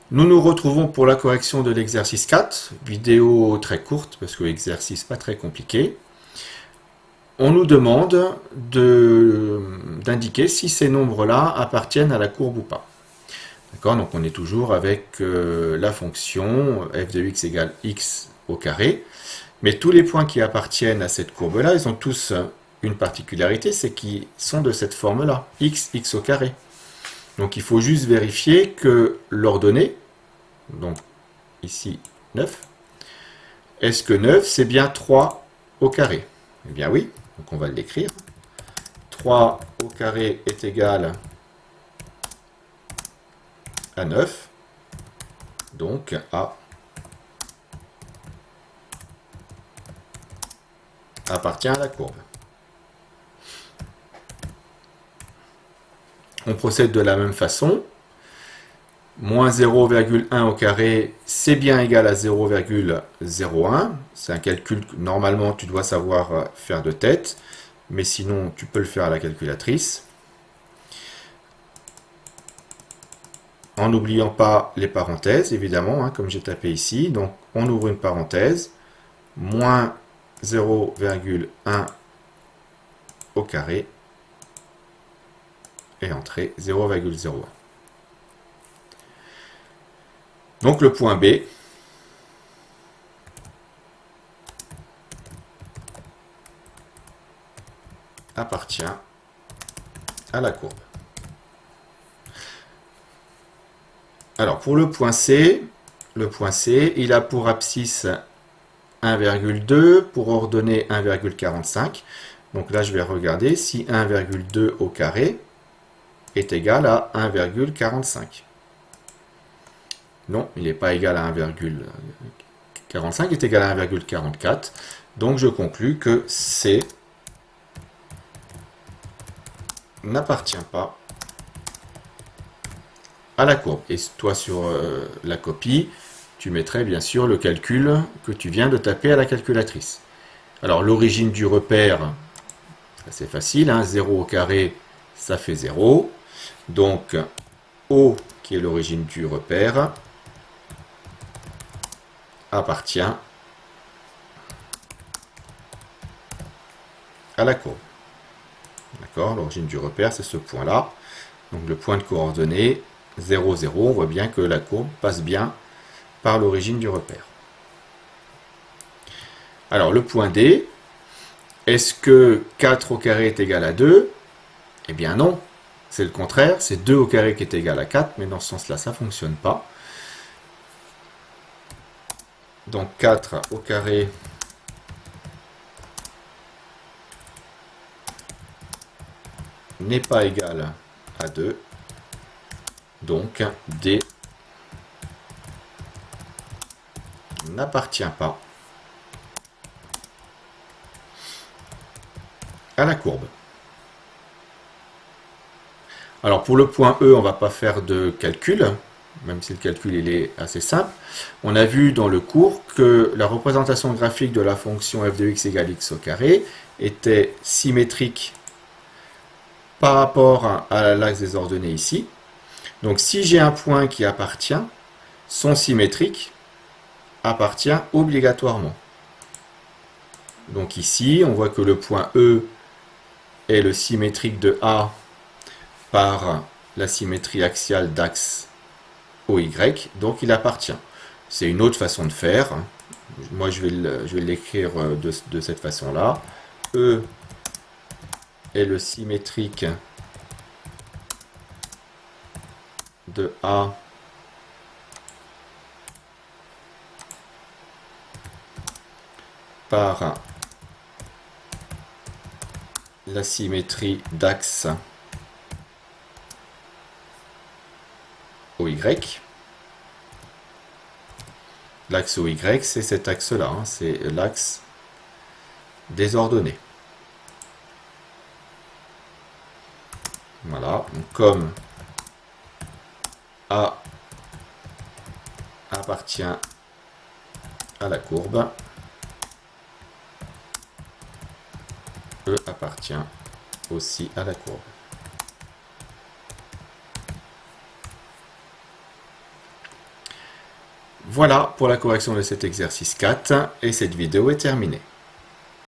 Nous nous retrouvons pour la correction de l'exercice 4, vidéo très courte parce que l'exercice pas très compliqué. On nous demande d'indiquer si ces nombres-là appartiennent à la courbe ou pas. D'accord? Donc on est toujours avec la fonction f de x égale x au carré. Mais tous les points qui appartiennent à cette courbe-là, ils ont tous une particularité, c'est qu'ils sont de cette forme-là, x au carré. Donc il faut juste vérifier que l'ordonnée, donc ici 9, est-ce que 9 c'est bien 3 au carré? Eh bien oui, donc on va l'écrire. 3 au carré est égal à 9, donc A appartient à la courbe. On procède de la même façon. Moins 0,1 au carré, c'est bien égal à 0,01. C'est un calcul que normalement tu dois savoir faire de tête, mais sinon tu peux le faire à la calculatrice. En n'oubliant pas les parenthèses, évidemment, hein, comme j'ai tapé ici. Donc on ouvre une parenthèse, moins 0,1 au carré, et entrée 0,01. Donc le point B appartient à la courbe. Alors pour le point C, il a pour abscisse 1,2, pour ordonnée 1,45. Donc là je vais regarder si 1,2 au carré est égal à 1,45. Non, il n'est pas égal à 1,45, il est égal à 1,44. Donc je conclus que C n'appartient pas à la courbe. Et toi, sur la copie, tu mettrais bien sûr le calcul que tu viens de taper à la calculatrice. Alors l'origine du repère, c'est facile, hein, 0 au carré, ça fait 0. Donc O, qui est l'origine du repère, appartient à la courbe. D'accord? L'origine du repère, c'est ce point-là. Donc le point de coordonnées 0, 0, on voit bien que la courbe passe bien par l'origine du repère. Alors le point D, est-ce que 4 au carré est égal à 2? Eh bien non, c'est le contraire, c'est 2 au carré qui est égal à 4, mais dans ce sens-là, ça ne fonctionne pas. Donc 4 au carré n'est pas égal à 2, donc D n'appartient pas à la courbe. Alors pour le point E, on ne va pas faire de calcul, même si le calcul il est assez simple. On a vu dans le cours que la représentation graphique de la fonction f de x égale x au carré était symétrique par rapport à l'axe des ordonnées ici. Donc si j'ai un point qui appartient, son symétrique appartient obligatoirement. Donc ici, on voit que le point E est le symétrique de A par la symétrie axiale d'axe OY, donc il appartient. C'est une autre façon de faire. Moi, je vais l'écrire de cette façon-là. E est le symétrique de A par la symétrie d'axe OY. L'axe OY, c'est cet axe-là, hein, c'est l'axe des ordonnées. Voilà, donc comme A appartient à la courbe, E appartient aussi à la courbe. Voilà pour la correction de cet exercice 4 et cette vidéo est terminée.